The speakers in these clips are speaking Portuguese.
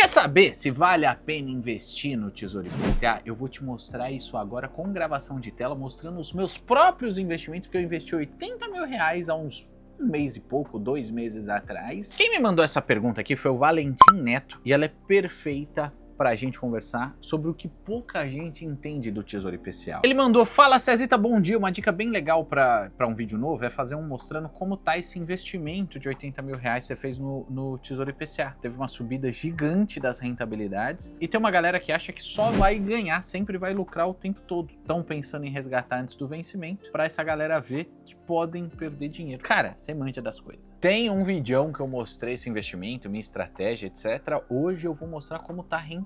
Quer saber se vale a pena investir no Tesouro IPCA? Eu vou te mostrar isso agora com gravação de tela, mostrando os meus próprios investimentos, porque eu investi R$80 mil há uns um mês e pouco, 2 meses atrás. Quem me mandou essa pergunta aqui foi o Valentim Neto, e ela é perfeita pra gente conversar sobre o que pouca gente entende do Tesouro IPCA. Ele mandou: fala Cezita, bom dia, uma dica bem legal pra um vídeo novo é fazer um mostrando como tá esse investimento de R$80 mil que você fez no Tesouro IPCA. Teve uma subida gigante das rentabilidades e tem uma galera que acha que só vai ganhar, sempre vai lucrar o tempo todo. Estão pensando em resgatar antes do vencimento, pra essa galera ver que podem perder dinheiro. Cara, você manja das coisas. Tem um videão que eu mostrei esse investimento, minha estratégia, etc. Hoje eu vou mostrar como tá a rentabilidade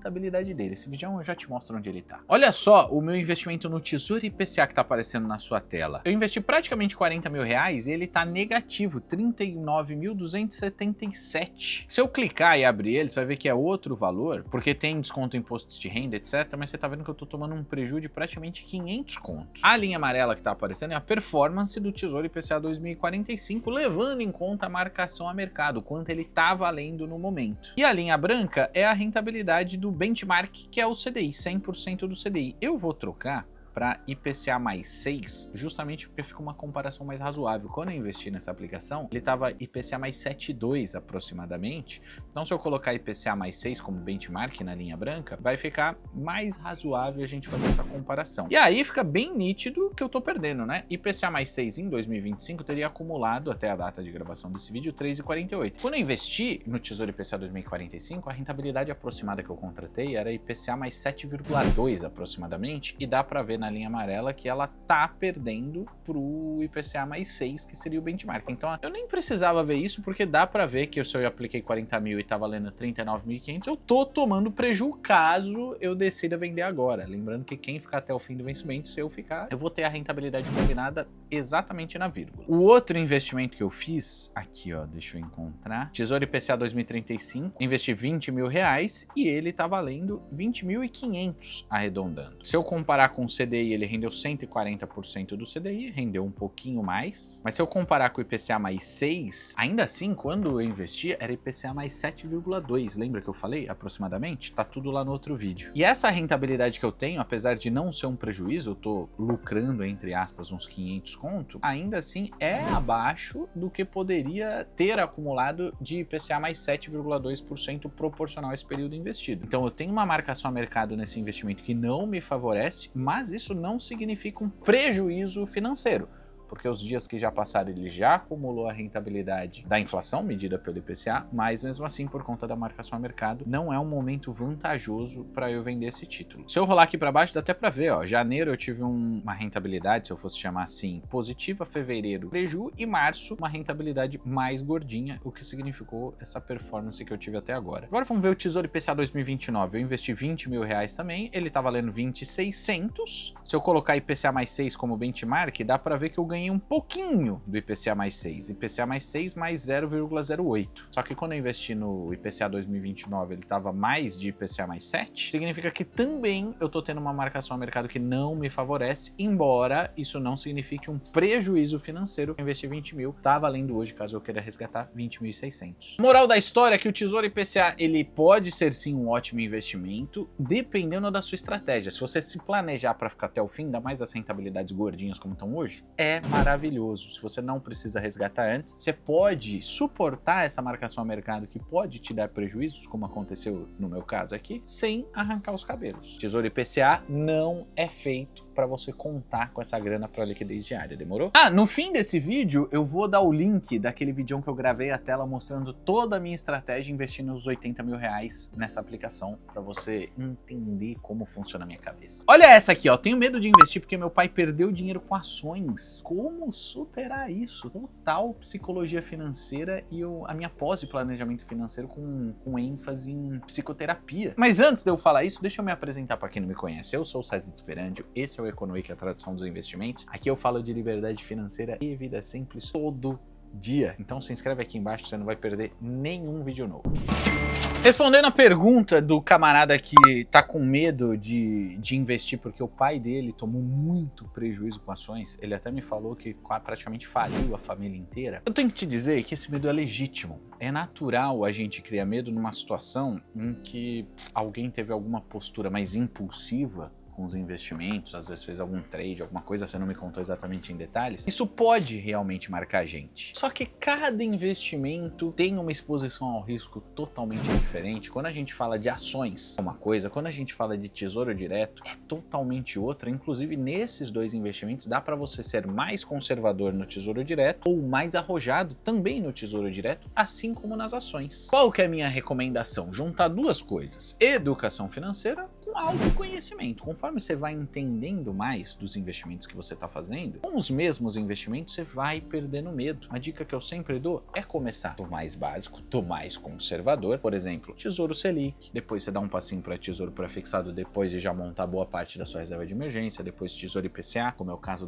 dele. Esse vídeo eu já te mostro onde ele tá. Olha só o meu investimento no Tesouro IPCA que tá aparecendo na sua tela. Eu investi praticamente R$40 mil e ele tá negativo, 39.277. Se eu clicar e abrir ele, você vai ver que é outro valor, porque tem desconto em imposto de renda, etc. Mas você tá vendo que eu tô tomando um prejuízo de praticamente 500 contos. A linha amarela que tá aparecendo é a performance do Tesouro IPCA 2045, levando em conta a marcação a mercado, quanto ele tá valendo no momento. E a linha branca é a rentabilidade do benchmark, que é o CDI, 100% do CDI. Eu vou trocar para IPCA mais 6, justamente porque fica uma comparação mais razoável. Quando eu investi nessa aplicação, ele estava IPCA mais 7,2 aproximadamente. Então, se eu colocar IPCA mais 6 como benchmark na linha branca, vai ficar mais razoável a gente fazer essa comparação. E aí fica bem nítido que eu tô perdendo, né? IPCA mais 6 em 2025 teria acumulado, até a data de gravação desse vídeo, 3,48. Quando eu investi no Tesouro IPCA 2045, a rentabilidade aproximada que eu contratei era IPCA mais 7,2 aproximadamente, e dá para ver na linha amarela que ela tá perdendo pro IPCA mais 6, que seria o benchmark. Então eu nem precisava ver isso, porque dá pra ver que se eu apliquei 40 mil e tá valendo 39.500, eu tô tomando prejuízo caso eu decida vender agora. Lembrando que quem ficar até o fim do vencimento, se eu ficar, eu vou ter a rentabilidade combinada exatamente na vírgula. O outro investimento que eu fiz, aqui ó, deixa eu encontrar, Tesouro IPCA 2035, investi R$20 mil e ele tá valendo 20.500 arredondando. Se eu comparar com o CDI, ele rendeu 140% do CDI, rendeu um pouquinho mais, mas se eu comparar com o IPCA mais 6, ainda assim, quando eu investi, era IPCA mais 7,2, lembra que eu falei aproximadamente? Tá tudo lá no outro vídeo. E essa rentabilidade que eu tenho, apesar de não ser um prejuízo, eu tô lucrando, entre aspas, uns 500 conto, ainda assim é abaixo do que poderia ter acumulado de IPCA mais 7,2% proporcional a esse período investido. Então eu tenho uma marcação a mercado nesse investimento que não me favorece, mas isso não significa um prejuízo financeiro, porque os dias que já passaram ele já acumulou a rentabilidade da inflação medida pelo IPCA, mas mesmo assim, por conta da marcação a mercado, não é um momento vantajoso para eu vender esse título. Se eu rolar aqui para baixo, dá até para ver, ó, janeiro eu tive uma rentabilidade, se eu fosse chamar assim, positiva, fevereiro prejuízo e março uma rentabilidade mais gordinha, o que significou essa performance que eu tive até agora. Agora vamos ver o Tesouro IPCA 2029, eu investi R$20 mil também, ele tá valendo 20.600. Se eu colocar IPCA mais 6 como benchmark, dá para ver que eu ganhei um pouquinho do IPCA mais 6, IPCA mais 6 mais 0,08. Só que quando eu investi no IPCA 2029, ele estava mais de IPCA mais 7, significa que também eu tô tendo uma marcação a mercado que não me favorece, embora isso não signifique um prejuízo financeiro. Eu investi 20 mil, tá valendo hoje, caso eu queira resgatar, 20.600. Moral da história é que o Tesouro IPCA, ele pode ser sim um ótimo investimento, dependendo da sua estratégia. Se você se planejar para ficar até o fim, ainda mais as rentabilidades gordinhas como estão hoje, é maravilhoso. Se você não precisa resgatar antes, você pode suportar essa marcação a mercado que pode te dar prejuízos, como aconteceu no meu caso aqui, sem arrancar os cabelos. Tesouro IPCA não é feito para você contar com essa grana para liquidez diária, demorou? Ah, no fim desse vídeo eu vou dar o link daquele vídeo que eu gravei a tela mostrando toda a minha estratégia investindo os R$80 mil nessa aplicação, para você entender como funciona a minha cabeça. Olha essa aqui, ó, tenho medo de investir porque meu pai perdeu dinheiro com ações. Como superar isso? Total psicologia financeira e a minha pós de planejamento financeiro com ênfase em psicoterapia. Mas antes de eu falar isso, deixa eu me apresentar para quem não me conhece. Eu sou o Cezita Sperandio, esse é o Economia, que é a tradução dos investimentos. Aqui eu falo de liberdade financeira e vida simples todo dia. Então se inscreve aqui embaixo, você não vai perder nenhum vídeo novo. Respondendo a pergunta do camarada que tá com medo de investir porque o pai dele tomou muito prejuízo com ações, ele até me falou que praticamente faliu a família inteira. Eu tenho que te dizer que esse medo é legítimo. É natural a gente criar medo numa situação em que alguém teve alguma postura mais impulsiva com os investimentos, às vezes fez algum trade, alguma coisa, você não me contou exatamente em detalhes. Isso pode realmente marcar a gente. Só que cada investimento tem uma exposição ao risco totalmente diferente. Quando a gente fala de ações é uma coisa, quando a gente fala de tesouro direto é totalmente outra. Inclusive nesses dois investimentos dá para você ser mais conservador no tesouro direto ou mais arrojado também no tesouro direto, assim como nas ações. Qual que é a minha recomendação? Juntar duas coisas: educação financeira com autoconhecimento. Conforme você vai entendendo mais dos investimentos que você está fazendo, com os mesmos investimentos você vai perdendo medo. Uma dica que eu sempre dou é começar do mais básico, do mais conservador. Por exemplo, Tesouro Selic, depois você dá um passinho para Tesouro Pré-fixado, depois de já montar boa parte da sua reserva de emergência, depois Tesouro IPCA, como é o caso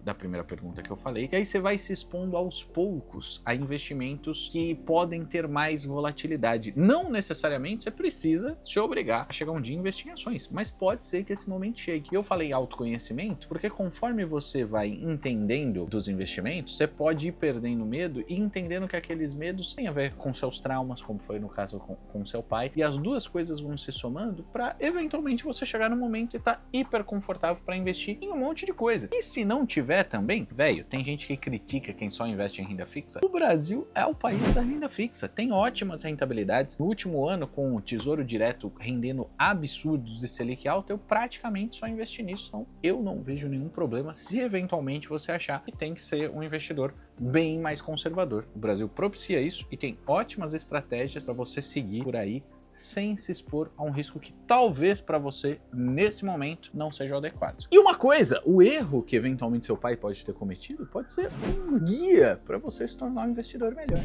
da primeira pergunta que eu falei. E aí você vai se expondo aos poucos a investimentos que podem ter mais volatilidade. Não necessariamente você precisa se obrigar a chegar um dia e investir em ações, mas pode ser que esse momento chegue. Eu falei autoconhecimento porque conforme você vai entendendo dos investimentos, você pode ir perdendo medo e entendendo que aqueles medos têm a ver com seus traumas, como foi no caso com seu pai, e as duas coisas vão se somando para eventualmente você chegar no momento e estar hiper confortável para investir em um monte de coisa. E se não tiver também, velho, tem gente que critica quem só investe em renda fixa. O Brasil é o país da renda fixa, tem ótimas rentabilidades. No último ano, com o Tesouro Direto rendendo absurdos de Selic alta, eu praticamente só investi nisso. Então eu não vejo nenhum problema se eventualmente você achar que tem que ser um investidor bem mais conservador. O Brasil propicia isso e tem ótimas estratégias para você seguir por aí sem se expor a um risco que talvez para você, nesse momento, não seja o adequado. E uma coisa, o erro que eventualmente seu pai pode ter cometido pode ser um guia para você se tornar um investidor melhor.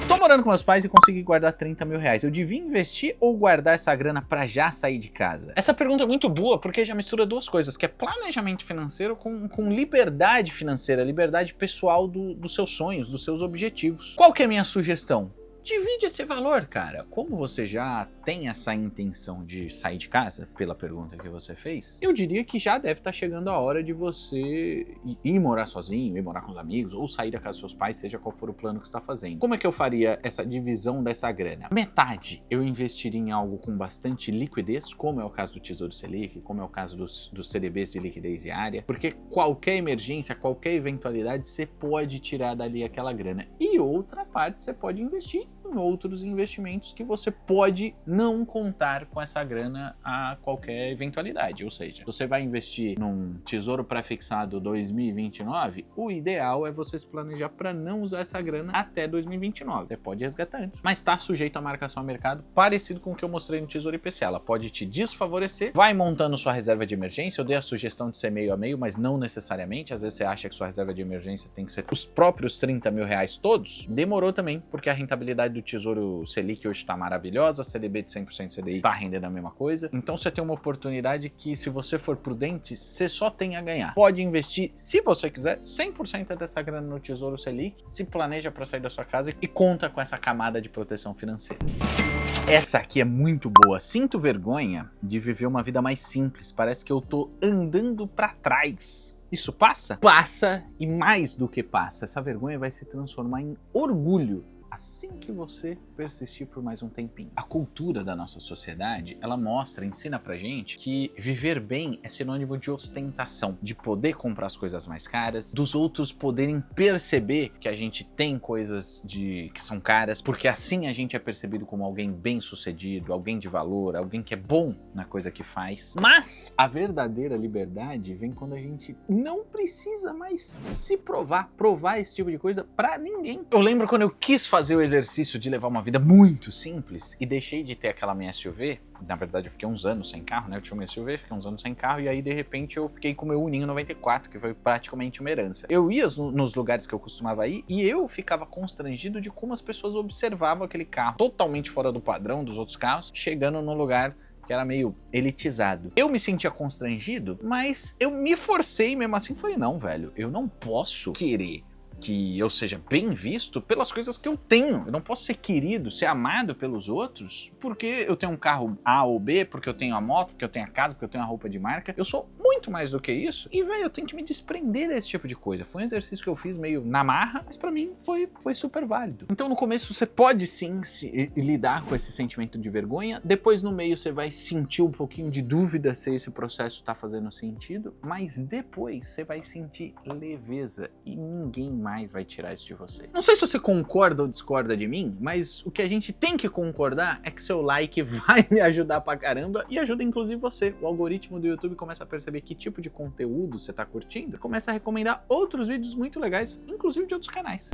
Tô morando com meus pais e consegui guardar 30 mil reais. Eu devia investir ou guardar essa grana para já sair de casa? Essa pergunta é muito boa porque já mistura duas coisas, que é planejamento financeiro com liberdade financeira, liberdade pessoal dos seus sonhos, dos seus objetivos. Qual que é a minha sugestão? Divide esse valor, cara. Como você já tem essa intenção de sair de casa, pela pergunta que você fez, eu diria que já deve estar chegando a hora de você ir morar sozinho, ir morar com os amigos, ou sair da casa dos seus pais, seja qual for o plano que você está fazendo. Como é que eu faria essa divisão dessa grana? Metade eu investiria em algo com bastante liquidez, como é o caso do Tesouro Selic, como é o caso dos CDBs de liquidez diária, porque qualquer emergência, qualquer eventualidade, você pode tirar dali aquela grana. E outra parte você pode investir em outros investimentos que você pode não contar com essa grana a qualquer eventualidade. Ou seja, se você vai investir num Tesouro Pré-fixado 2029, o ideal é você se planejar para não usar essa grana até 2029. Você pode resgatar antes, mas está sujeito à marcação a mercado, parecido com o que eu mostrei no Tesouro IPCA. Ela pode te desfavorecer, vai montando sua reserva de emergência. Eu dei a sugestão de ser meio a meio, mas não necessariamente. Às vezes você acha que sua reserva de emergência tem que ser os próprios 30 mil reais todos. Demorou também, porque a rentabilidade do Tesouro Selic hoje está maravilhosa, a CDB de 100% CDI está rendendo a mesma coisa. Então você tem uma oportunidade que, se você for prudente, você só tem a ganhar. Pode investir, se você quiser, 100% dessa grana no Tesouro Selic, se planeja para sair da sua casa e conta com essa camada de proteção financeira. Essa aqui é muito boa. Sinto vergonha de viver uma vida mais simples. Parece que eu tô andando para trás. Isso passa? Passa, e mais do que passa. Essa vergonha vai se transformar em orgulho assim que você persistir por mais um tempinho. A cultura da nossa sociedade, ela ensina pra gente que viver bem é sinônimo de ostentação, de poder comprar as coisas mais caras, dos outros poderem perceber que a gente tem coisas que são caras, porque assim a gente é percebido como alguém bem-sucedido, alguém de valor, alguém que é bom na coisa que faz. Mas a verdadeira liberdade vem quando a gente não precisa mais se provar esse tipo de coisa pra ninguém. Eu lembro quando eu quis fazer o exercício de levar uma vida muito simples e deixei de ter aquela minha SUV. Na verdade eu fiquei uns anos sem carro, né? Eu tinha uma SUV, fiquei uns anos sem carro, e aí de repente eu fiquei com o meu Uninho 94, que foi praticamente uma herança. Eu ia nos lugares que eu costumava ir e eu ficava constrangido de como as pessoas observavam aquele carro totalmente fora do padrão dos outros carros, chegando num lugar que era meio elitizado. Eu me sentia constrangido, mas eu me forcei mesmo assim. Falei, não, velho, eu não posso querer que eu seja bem visto pelas coisas que eu tenho. Eu não posso ser querido, ser amado pelos outros porque eu tenho um carro A ou B, porque eu tenho a moto, porque eu tenho a casa, porque eu tenho a roupa de marca. Eu sou muito mais do que isso e, velho, eu tenho que me desprender desse tipo de coisa. Foi um exercício que eu fiz meio na marra, mas pra mim foi super válido. Então no começo você pode sim lidar com esse sentimento de vergonha, depois no meio você vai sentir um pouquinho de dúvida se esse processo tá fazendo sentido, mas depois você vai sentir leveza e ninguém mais vai tirar isso de você. Não sei se você concorda ou discorda de mim, mas o que a gente tem que concordar é que seu like vai me ajudar pra caramba e ajuda inclusive você. O algoritmo do YouTube começa a perceber que tipo de conteúdo você tá curtindo e começa a recomendar outros vídeos muito legais, inclusive de outros canais.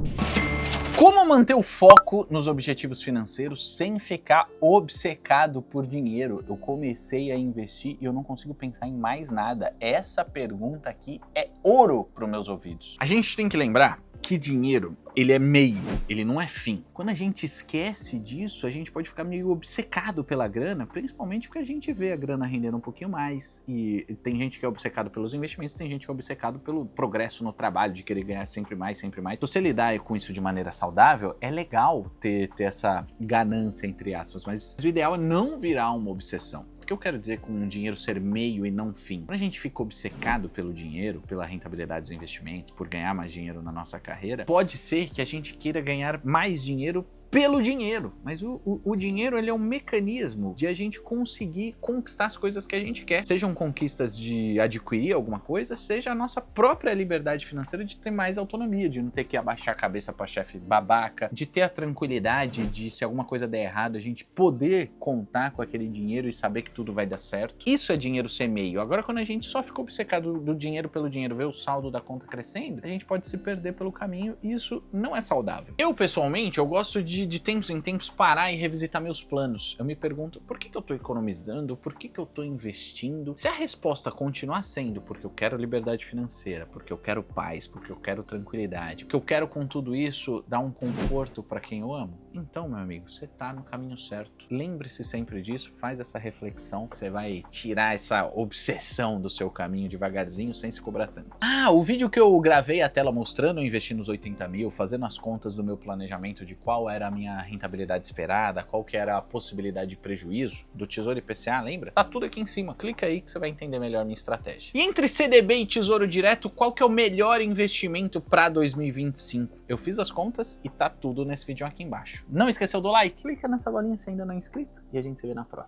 Como manter o foco nos objetivos financeiros sem ficar obcecado por dinheiro? Eu comecei a investir e eu não consigo pensar em mais nada. Essa pergunta aqui é ouro para os meus ouvidos. A gente tem que lembrar que dinheiro, ele é meio, ele não é fim. Quando a gente esquece disso, a gente pode ficar meio obcecado pela grana, principalmente porque a gente vê a grana rendendo um pouquinho mais, e tem gente que é obcecado pelos investimentos, tem gente que é obcecado pelo progresso no trabalho, de querer ganhar sempre mais, sempre mais. Se você lidar com isso de maneira saudável, é legal ter essa ganância, entre aspas, mas o ideal é não virar uma obsessão. O que eu quero dizer com um dinheiro ser meio e não fim? Quando a gente fica obcecado pelo dinheiro, pela rentabilidade dos investimentos, por ganhar mais dinheiro na nossa carreira, pode ser que a gente queira ganhar mais dinheiro pelo dinheiro, mas o dinheiro, ele é um mecanismo de a gente conseguir conquistar as coisas que a gente quer, sejam conquistas de adquirir alguma coisa, seja a nossa própria liberdade financeira de ter mais autonomia, de não ter que abaixar a cabeça para chefe babaca, de ter a tranquilidade de, se alguma coisa der errado, a gente poder contar com aquele dinheiro e saber que tudo vai dar certo. Isso é dinheiro ser meio. Agora, quando a gente só fica obcecado do dinheiro pelo dinheiro, vê o saldo da conta crescendo, a gente pode se perder pelo caminho e isso não é saudável. Eu, pessoalmente, eu gosto de tempos em tempos parar e revisitar meus planos. Eu me pergunto, por que eu tô economizando? Por que eu tô investindo? Se a resposta continuar sendo porque eu quero liberdade financeira, porque eu quero paz, porque eu quero tranquilidade, porque eu quero com tudo isso dar um conforto para quem eu amo, então, meu amigo, você tá no caminho certo. Lembre-se sempre disso, faz essa reflexão, que você vai tirar essa obsessão do seu caminho devagarzinho, sem se cobrar tanto. Ah, o vídeo que eu gravei a tela mostrando eu investir nos 80 mil, fazendo as contas do meu planejamento de qual era a minha rentabilidade esperada, qual que era a possibilidade de prejuízo do Tesouro IPCA, lembra? Tá tudo aqui em cima, clica aí que você vai entender melhor a minha estratégia. E entre CDB e Tesouro Direto, qual que é o melhor investimento para 2025? Eu fiz as contas e tá tudo nesse vídeo aqui embaixo. Não esqueceu do like? Clica nessa bolinha se ainda não é inscrito e a gente se vê na próxima.